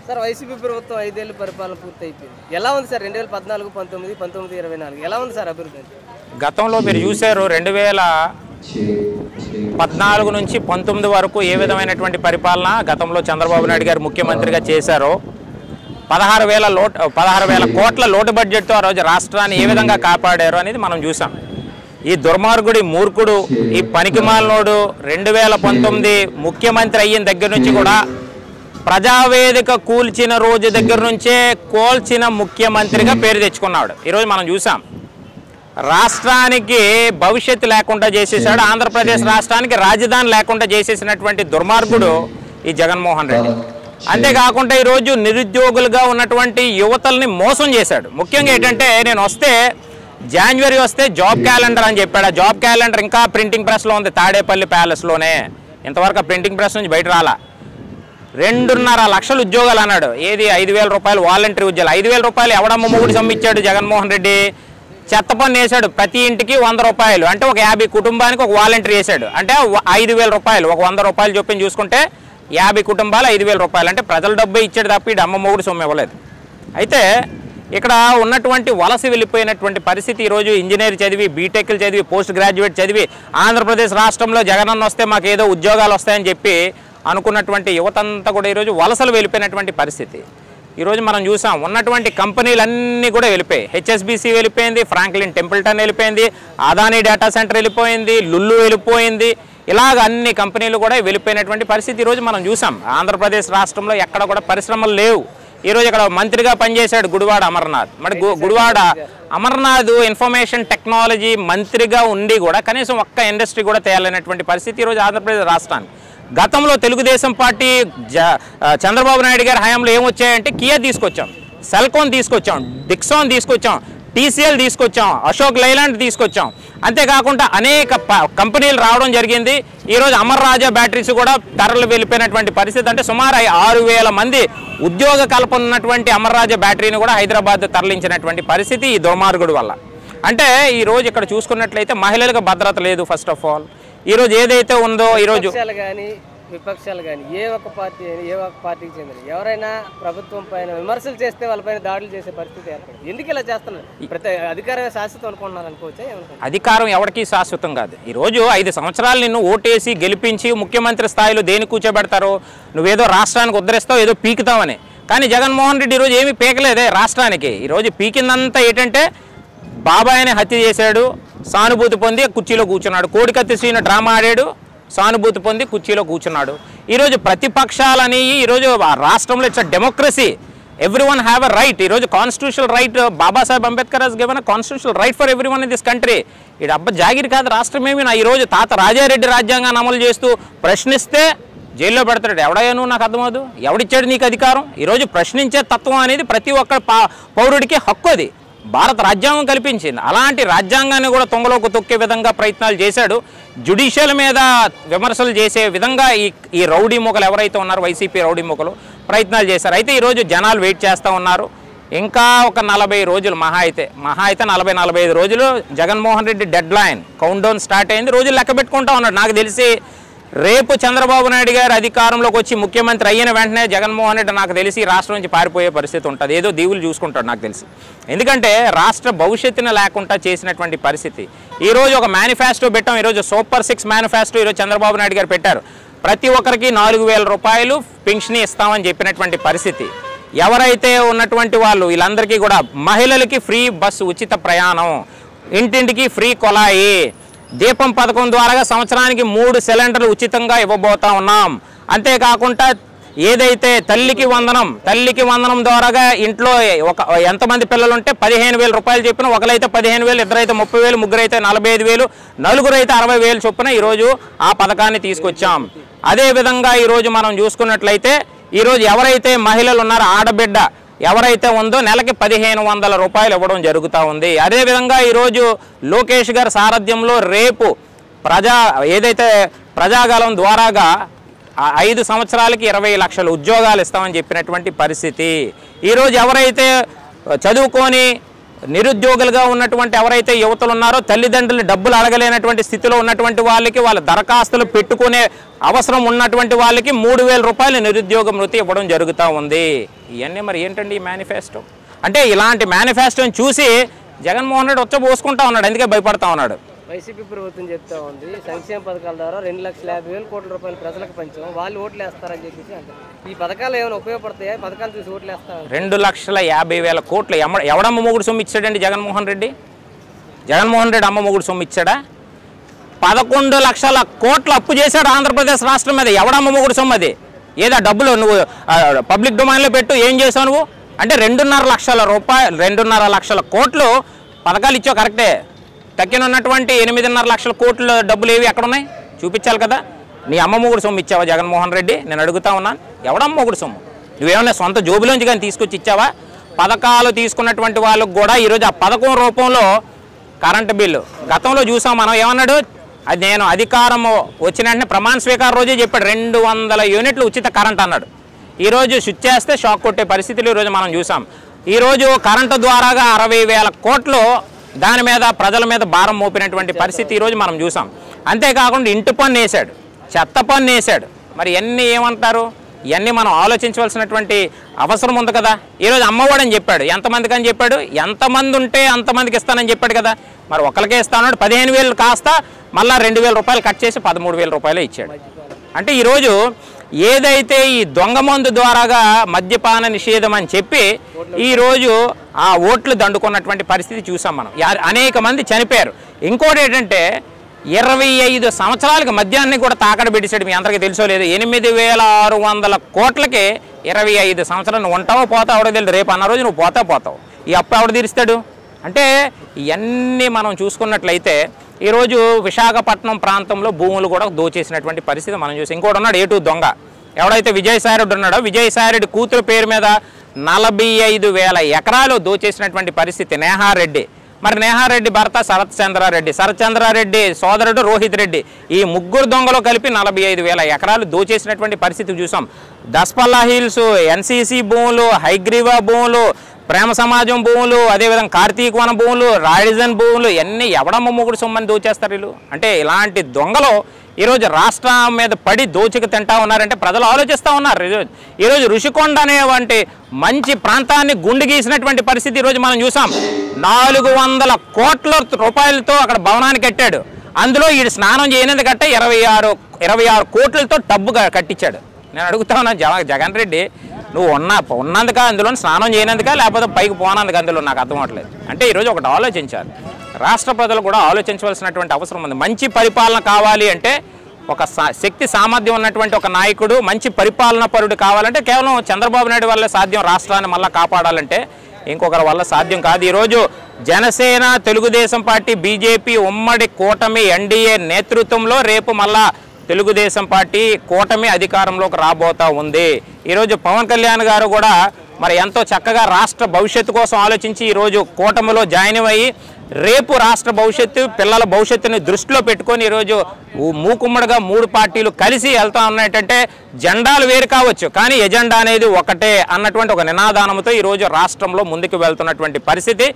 Sir YCP ప్రభుత్వం 5 ఏళ్ల పరిపాలన పూర్తి అయిపోయింది. ఎలా ఉంది సార్ 2014, 19, 19, 24 ఎలా ఉంది సార్ అభివృద్ధి? గతంలో మీరు చూశారు 2014 నుంచి 19 వరకు ఏ విధమైనటువంటి పరిపాలన గతంలో చంద్రబాబు నాయుడు గారు ముఖ్యమంత్రిగా చేశారో 16,000 కోట్ల లోటు బడ్జెట్తో ఆ రోజు రాష్ట్రాన్ని ఏ విధంగా కాపాడారో అనేది మనం చూసాం. ఈ దుర్మార్గుడి మూర్ఖుడు ఈ పనికిమాలినోడు 2019 ముఖ్యమంత్రి అయిన దగ్గర నుంచి కూడా ప్రజావేదిక కూల్చిన రోజు దగ్గర నుంచే కోల్చిన ముఖ్యమంత్రిగా పేరు తెచ్చుకున్నాడు. ఈరోజు మనం చూసాం రాష్ట్రానికి భవిష్యత్తు లేకుండా చేసేసాడు. ఆంధ్రప్రదేశ్ రాష్ట్రానికి రాజధాని లేకుండా చేసేసినటువంటి దుర్మార్గుడు ఈ జగన్మోహన్ రెడ్డి. అంతేకాకుండా ఈరోజు నిరుద్యోగులుగా ఉన్నటువంటి యువతల్ని మోసం చేశాడు. ముఖ్యంగా ఏంటంటే నేను వస్తే జనవరి వస్తే జాబ్ క్యాలెండర్ అని చెప్పాడు. ఆ జాబ్ క్యాలెండర్ ఇంకా ప్రింటింగ్ ప్రెస్లో ఉంది తాడేపల్లి ప్యాలెస్లోనే. ఇంతవరకు ప్రింటింగ్ ప్రెస్ నుంచి బయట రాలా. 2.5 లక్షల ఉద్యోగాలు అన్నాడు. ఏది 5,000 రూపాయలు వాలంటరీ ఉద్యోగాలు. 5,000 రూపాయలు ఎవడమ్మ మొగుడు సమ్మిచ్చాడు జగన్మోహన్ రెడ్డి. చెత్త పన్ను వేశాడు. ప్రతి ఇంటికి 100 రూపాయలు అంటే ఒక 50 కుటుంబానికి ఒక వాలంటరీ వేశాడు. అంటే 5,000 రూపాయలు ఒక 100 రూపాయలు చొప్పున చూసుకుంటే 50 కుటుంబాలు 5,000 రూపాయలు. అంటే ప్రజల డబ్బే ఇచ్చాడు తప్ప ఈ అమ్మ మొగుడు సొమ్ము ఇవ్వలేదు. అయితే ఇక్కడ ఉన్నటువంటి వలస వెళ్ళిపోయినటువంటి పరిస్థితి ఈరోజు ఇంజనీర్ చదివి బీటెక్లు చదివి పోస్ట్ గ్రాడ్యుయేట్ చదివి ఆంధ్రప్రదేశ్ రాష్ట్రంలో జగనన్న వస్తే మాకు ఏదో ఉద్యోగాలు వస్తాయని చెప్పి అనుకున్నటువంటి యువతంతా కూడా ఈరోజు వలసలు వెళ్ళిపోయినటువంటి పరిస్థితి ఈరోజు మనం చూసాం. ఉన్నటువంటి కంపెనీలన్నీ కూడా వెళ్ళిపోయాయి. హెచ్ఎస్బీసీ వెళ్ళిపోయింది, ఫ్రాంక్లిన్ టెంపుల్టన్ వెళ్ళిపోయింది, అదానీ డేటా సెంటర్ వెళ్ళిపోయింది, లుల్లు వెళ్ళిపోయింది. ఇలాగ అన్ని కంపెనీలు కూడా వెళ్ళిపోయినటువంటి పరిస్థితి ఈరోజు మనం చూసాం. ఆంధ్రప్రదేశ్ రాష్ట్రంలో ఎక్కడ కూడా పరిశ్రమలు లేవు. ఈరోజు ఇక్కడ మంత్రిగా పనిచేశాడు గుడివాడ అమర్నాథ్. మరి గుడివాడ అమర్నాథ్ ఇన్ఫర్మేషన్ టెక్నాలజీ మంత్రిగా ఉండి కూడా కనీసం ఒక్క ఇండస్ట్రీ కూడా తేలైనటువంటి పరిస్థితి ఈరోజు ఆంధ్రప్రదేశ్ రాష్ట్రానికి. గతంలో తెలుగుదేశం పార్టీ చంద్రబాబు నాయుడు గారి హయాంలో ఏమొచ్చాయంటే కియా తీసుకొచ్చాం, సెల్కాన్ తీసుకొచ్చాం, డిక్సాన్ తీసుకొచ్చాం, టీసీఎల్ తీసుకొచ్చాం, అశోక్ లైలాండ్ తీసుకొచ్చాం. అంతేకాకుండా అనేక కంపెనీలు రావడం జరిగింది. ఈరోజు అమర్ రాజా బ్యాటరీస్ కూడా తరలి వెళ్ళిపోయినటువంటి పరిస్థితి. అంటే సుమారు 6,000 మంది ఉద్యోగ కల్పన ఉన్నటువంటి అమర్ రాజా బ్యాటరీని కూడా హైదరాబాద్ తరలించినటువంటి పరిస్థితి ఈ దుర్మార్గుడు వల్ల. అంటే ఈరోజు ఇక్కడ చూసుకున్నట్లయితే మహిళలకు భద్రత లేదు. ఫస్ట్ ఆఫ్ ఆల్ ఈరోజు ఏదైతే ఉందో ఈరోజు విపక్షాలు కానీ ఏ ఒక్క పార్టీకి చెందిన ఎవరైనా ప్రభుత్వం పైన విమర్శలు చేస్తే వాళ్ళపైన దాడులు చేసే పరిస్థితి ఏర్పడింది. ఎందుకు ఇలా చేస్తున్నారు? ప్రతి అధికారమే శాశ్వతం అనుకుంటున్నారు అనుకోవచ్చా? అధికారం ఎవరికీ శాశ్వతం కాదు. ఈరోజు 5 సంవత్సరాలు నిన్ను ఓటేసి గెలిపించి ముఖ్యమంత్రి స్థాయిలో దేని కూర్చోబెడతారో నువ్వేదో రాష్ట్రానికి ఉద్ధరిస్తావు, ఏదో పీకుతావని. కానీ జగన్మోహన్ రెడ్డి ఈరోజు ఏమీ పీకలేదే రాష్ట్రానికి. ఈరోజు పీకిందంతా ఏంటంటే బాబాయిని హత్య చేశాడు, సానుభూతి పొంది కుర్చీలో కూర్చున్నాడు. కోడికత్తి శ్రీను డ్రామా ఆడాడు, సానుభూతి పొంది కుర్చీలో కూర్చున్నాడు. ఈరోజు ప్రతిపక్షాలని ఈరోజు రాష్ట్రంలో it's democracy, everyone have a right. ఈరోజు constitutional right Babasaheb Ambedkar has given constitutional right for everyone in this country. ఇది అబ్బ జాగిరి కాదు రాష్ట్రం ఏమి. ఈరోజు తాత రాజారెడ్డి రాజ్యాంగాన్ని అమలు చేస్తూ ప్రశ్నిస్తే జైల్లో పెడతాడు. ఎవడయ్యాను నాకు అర్థమవుదు, ఎవడిచ్చాడు నీకు అధికారం? ఈరోజు ప్రశ్నించే తత్వం అనేది ప్రతి ఒక్క పౌరుడికి హక్కు అది భారత రాజ్యాంగం కల్పించింది. అలాంటి రాజ్యాంగాన్ని కూడా తొంగలోకి తొక్కే విధంగా ప్రయత్నాలు చేశాడు. జ్యుడిషియల్ మీద విమర్శలు చేసే విధంగా ఈ రౌడీ మూకలు ఎవరైతే ఉన్నారో వైసీపీ రౌడీ మూకలు ప్రయత్నాలు చేశారు. అయితే ఈరోజు జనాలు వెయిట్ చేస్తూ ఉన్నారు. ఇంకా ఒక 40 రోజులు మహా అయితే 40-45 రోజులు Jaganmohan Reddy dead line count down start అయింది. రోజులు లెక్క పెట్టుకుంటూ ఉన్నాడు. నాకు తెలిసి రేపు చంద్రబాబు నాయుడు గారు అధికారంలోకి వచ్చి ముఖ్యమంత్రి అయిన వెంటనే జగన్మోహన్ రెడ్డి నాకు తెలిసి రాష్ట్రం నుంచి పారిపోయే పరిస్థితి ఉంటుంది. ఏదో దీవులు చూసుకుంటాడు నాకు తెలిసి. ఎందుకంటే రాష్ట్ర భవిష్యత్తును లేకుండా చేసినటువంటి పరిస్థితి. ఈరోజు ఒక మేనిఫెస్టో పెట్టాం. ఈరోజు సూపర్ 6 మేనిఫెస్టో ఈరోజు చంద్రబాబు నాయుడు గారు పెట్టారు. ప్రతి ఒక్కరికి 4,000 రూపాయలు పెన్షన్ ఇస్తామని చెప్పినటువంటి పరిస్థితి. ఎవరైతే ఉన్నటువంటి వాళ్ళు వీళ్ళందరికీ కూడా మహిళలకి ఫ్రీ బస్సు ఉచిత ప్రయాణం, ఇంటింటికి ఫ్రీ కొలాయి, దీపం పథకం ద్వారా సంవత్సరానికి 3 సిలిండర్లు ఉచితంగా ఇవ్వబోతా ఉన్నాం. అంతేకాకుండా ఏదైతే తల్లికి వందనం ద్వారాగా ఇంట్లో ఎంతమంది పిల్లలు ఉంటే 15,000 రూపాయలు చెప్పిన, ఒకరైతే 15,000, ఇద్దరైతే 30,000, ముగ్గురైతే 45,000, నలుగురైతే 60,000 చొప్పున ఈరోజు ఆ పథకాన్ని తీసుకొచ్చాం. అదేవిధంగా ఈరోజు మనం చూసుకున్నట్లయితే ఈరోజు ఎవరైతే మహిళలు ఉన్నారో ఆడబిడ్డ ఎవరైతే ఉందో నెలకి 1,500 రూపాయలు ఇవ్వడం జరుగుతూ ఉంది. అదేవిధంగా ఈరోజు లోకేష్ గారి సారథ్యంలో రేపు ఏదైతే ప్రజాగలం ద్వారాగా 5 సంవత్సరాలకి 20 లక్షల ఉద్యోగాలు ఇస్తామని చెప్పినటువంటి పరిస్థితి. ఈరోజు ఎవరైతే చదువుకొని నిరుద్యోగులుగా ఉన్నటువంటి ఎవరైతే యువతలు ఉన్నారో తల్లిదండ్రులు డబ్బులు అడగలేనటువంటి స్థితిలో ఉన్నటువంటి వాళ్ళకి వాళ్ళ దరఖాస్తులు పెట్టుకునే అవసరం ఉన్నటువంటి వాళ్ళకి 3,000 రూపాయలు నిరుద్యోగ భృతి ఇవ్వడం జరుగుతూ ఉంది. ఇవన్నీ మరి ఏంటండి ఈ మేనిఫెస్టో? అంటే ఇలాంటి మేనిఫెస్టోని చూసి జగన్మోహన్ రెడ్డి వచ్చపోసుకుంటా ఉన్నాడు, అందుకే భయపడతా ఉన్నాడు. వైసీపీ ప్రభుత్వం చెప్తా ఉంది సంక్షేమ పథకాల ద్వారా 2,50,000 కోట్ల రూపాయలు ప్రజలకు పంచాం, వాళ్ళు ఓట్లు వేస్తారని చెప్పేసి అంటారు. ఈ పథకాలు ఏమైనా ఉపయోగపడతాయా? పథకాలు చూసి ఓట్లు వేస్తారు. 2,50,000 కోట్లు ఎవడమ్మ మొగుడు సొమ్ము ఇచ్చాడండి జగన్మోహన్ రెడ్డి? జగన్మోహన్ రెడ్డి అమ్మ మొగుడు సొమ్ము ఇచ్చాడా? 11 లక్షల కోట్లు అప్పు చేశాడు ఆంధ్రప్రదేశ్ రాష్ట్రం మీద. ఎవడమ్మ మొగుడు సొమ్ము అది? ఏదో డబ్బులు నువ్వు పబ్లిక్ డొమైన్లో పెట్టు, ఏం చేసావు నువ్వు? అంటే 2,5 లక్షల కోట్లు పథకాలు ఇచ్చావు, కరెక్టే. తక్కినటువంటి 8.5 లక్షల కోట్ల డబ్బులు ఏవి ఎక్కడ ఉన్నాయి చూపించాలి కదా. నీ అమ్మ మొగుడు సొమ్ము ఇచ్చావా జగన్మోహన్ రెడ్డి? నేను అడుగుతా ఉన్నాను, ఎవడమ్మ మొగుడు సొమ్ము? నువ్వేమన్నా సొంత జోబులోంచి కానీ తీసుకొచ్చి ఇచ్చావా? పథకాలు తీసుకున్నటువంటి వాళ్ళకు కూడా ఈరోజు ఆ పథకం రూపంలో కరెంటు బిల్లు గతంలో చూసాం మనం. ఏమన్నాడు? అది నేను అధికారం వచ్చిన వెంటనే ప్రమాణ స్వీకారం రోజే చెప్పాడు 200 యూనిట్లు ఉచిత కరెంట్ అన్నాడు. ఈరోజు స్విచ్ చేస్తే షాక్ కొట్టే పరిస్థితులు ఈరోజు మనం చూసాం. ఈరోజు కరెంటు ద్వారాగా 60,000 కోట్లు దాని మీద ప్రజల మీద భారం మోపినటువంటి పరిస్థితి ఈరోజు మనం చూసాం. అంతేకాకుండా ఇంటి పన్ను వేశాడు, చెత్త పన్ను వేశాడు. మరి ఇవన్నీ ఏమంటారు? ఇవన్నీ మనం ఆలోచించవలసినటువంటి అవసరం ఉంది కదా. ఈరోజు అమ్మఒడి అని చెప్పాడు, ఎంతమందికి అని చెప్పాడు? ఎంతమంది ఉంటే అంతమందికి ఇస్తానని చెప్పాడు కదా. మరి ఒకరికే ఇస్తాను 15,000 కాస్త మళ్ళీ 2,000 రూపాయలు కట్ చేసి 13,000 రూపాయలు ఇచ్చాడు. అంటే ఈరోజు ఏదైతే ఈ దొంగ మందు ద్వారాగా మద్యపాన నిషేధం అని చెప్పి ఈరోజు ఆ ఓట్లు దండుకున్నటువంటి పరిస్థితి చూసాం మనం. అనేక మంది చనిపోయారు. ఇంకోటి ఏంటంటే 25 సంవత్సరాలకి మద్యాన్ని కూడా తాకడ పెట్టేశాడు. మీ అందరికీ తెలుసో లేదు. 8,600 కోట్లకి 25 సంవత్సరాలు నువ్వు ఉంటావో పోతావు ఎవడో తెలియదు. రేపు అన్న రోజు నువ్వు పోతావు. ఈ అప్పు ఎవడు తీరుస్తాడు? అంటే ఇవన్నీ మనం చూసుకున్నట్లయితే ఈరోజు విశాఖపట్నం ప్రాంతంలో భూములు కూడా దోచేసినటువంటి పరిస్థితి మనం చూసి. ఇంకోటి ఉన్నాడు ఏటూ దొంగ, ఎవడైతే విజయసాయిరెడ్డి ఉన్నాడో విజయసాయిరెడ్డి కూతురు పేరు మీద 45,000 ఎకరాలు దోచేసినటువంటి పరిస్థితి నేహారెడ్డి. మరి నేహారెడ్డి భర్త శరత్చంద్రారెడ్డి సోదరుడు రోహిత్ రెడ్డి, ఈ ముగ్గురు దొంగలు కలిపి 45,000 ఎకరాలు దోచేసినటువంటి పరిస్థితి చూసాం. దస్పల్లా హిల్స్, ఎన్సీసీ భూములు, హైగ్రీవా భూములు, ప్రేమ సమాజం భూములు, అదేవిధంగా కార్తీక్ వన భూములు, రాడిజన్ భూములు, ఇవన్నీ ఎవడమ్మ మొగుడు సొమ్మని దోచేస్తారు వీళ్ళు. అంటే ఇలాంటి దొంగలు ఈరోజు రాష్ట్రం మీద పడి దోచిక తింటా ఉన్నారంటే ప్రజలు ఆలోచిస్తూ ఉన్నారు. ఈరోజు రుషికొండ అనేటువంటి మంచి ప్రాంతాన్ని గుండు గీసినటువంటి పరిస్థితి ఈరోజు మనం చూసాం. 400 కోట్ల రూపాయలతో అక్కడ భవనాన్ని కట్టాడు. అందులో ఈ స్నానం చేయనిది గట్ట 26 కోట్లతో టబ్బు కట్టించాడు. నేను అడుగుతా ఉన్నాను జగన్ రెడ్డి, నువ్వు ఉన్నందుక అందులో స్నానం చేయనందుక లేకపోతే పైకి పోనందుకు అందులో నాకు అర్థం అవ్వట్లేదు. అంటే ఈరోజు ఒకటి ఆలోచించాలి, రాష్ట్ర ప్రజలు కూడా ఆలోచించవలసినటువంటి అవసరం ఉంది. మంచి పరిపాలన కావాలి అంటే ఒక శక్తి సామర్థ్యం ఉన్నటువంటి ఒక నాయకుడు, మంచి పరిపాలన పరుడు కావాలంటే కేవలం చంద్రబాబు నాయుడు వల్ల సాధ్యం. రాష్ట్రాన్ని మళ్ళీ కాపాడాలంటే ఇంకొకరి వల్ల సాధ్యం కాదు. ఈరోజు జనసేన, తెలుగుదేశం పార్టీ, బీజేపీ ఉమ్మడి కూటమి ఎన్డీఏ నేతృత్వంలో రేపు మళ్ళా తెలుగుదేశం పార్టీ కూటమి అధికారంలోకి రాబోతా ఉంది. ఈరోజు పవన్ కళ్యాణ్ గారు కూడా మరి ఎంతో చక్కగా రాష్ట్ర భవిష్యత్తు కోసం ఆలోచించి ఈరోజు కూటమిలో జాయిన్ అయ్యి రేపు రాష్ట్ర భవిష్యత్తు, పిల్లల భవిష్యత్తుని దృష్టిలో పెట్టుకొని ఈరోజు మూకుమ్మడిగా 3 పార్టీలు కలిసి వెళ్తా ఉన్నాయంటే జెండాలు వేరు కావచ్చు కానీ ఎజెండా అనేది ఒకటే అన్నటువంటి ఒక నినాదానంతో ఈరోజు రాష్ట్రంలో ముందుకు వెళ్తున్నటువంటి పరిస్థితి.